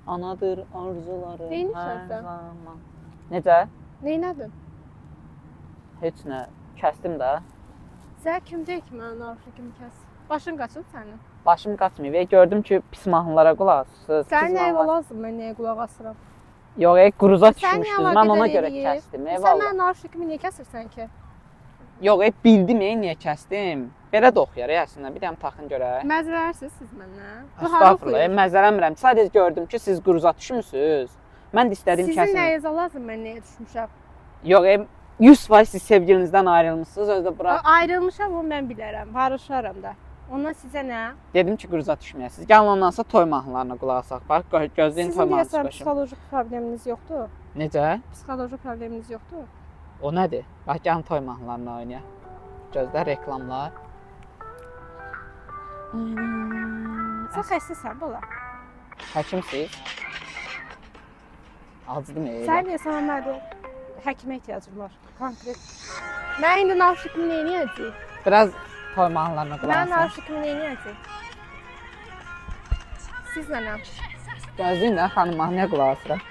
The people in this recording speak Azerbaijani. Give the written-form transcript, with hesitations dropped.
Anadır arzuları Neynirsən hər sən? zaman. Necə? Neynədin? Heç nə. Kəsdim də. Sən kim deyil ki, mənim narkotikim kəs? Başın qaçıb sənin. Başım qaçmayıb. Gördüm ki, pis mahnılara qulaq asırsınız. Sən nəyə lazım, mən nəyə qulaq asıram? Yox, quruza Sən niyə düşmüşdünüz. Mən ona əlaqədar görə eləyib? kəsdim. Sən Eyvallah. mənim narkotikimi niyə kəsirsən ki? Yox, bildim niyə kəsdim. Belə də oxuyar əslində. Bir dənə taxın görək. Məzrərsiniz siz məndən. Estağfurullah, məzələnmirəm. Sadəcə gördüm ki, siz quruza düşmüsünüz. Mən də istədim Sizin kəsin. nəyinizə lazım, mən nəyə düşmüşəm? Yox, 100% siz sevgilinizdən ayrılmısınız. Özdə bura Ayrılmışam, onu mən bilərəm. Barışaram da. Ondan sizə nə? dedim ki, quruza düşməyəsiniz. Gəlin ondansa toy mahnılarına qulaq asaq. Bax, gözləyin toy Sizin mahnısı deyəsən başım. psixoloji probleminiz yoxdur. Necə? Psixoloji probleminiz yoxdur. O nədir? Bax, gəlin toy mahnılarına oynayaq. Gözlə reklamlar. Sən xəstəsən bala. Həkimsiz? Acıdım elə. Sən deyəsən məndə həkimə ehtiyacım var. Konkret. Mən indi narkotikimi nə edəcəyəm? Biraz toy mahnılarına qulaq Mən asaq. narkotikimi nə edəcəyəm? Siz nə? Gözləyin də xanım mahnıya qulaq asıraq.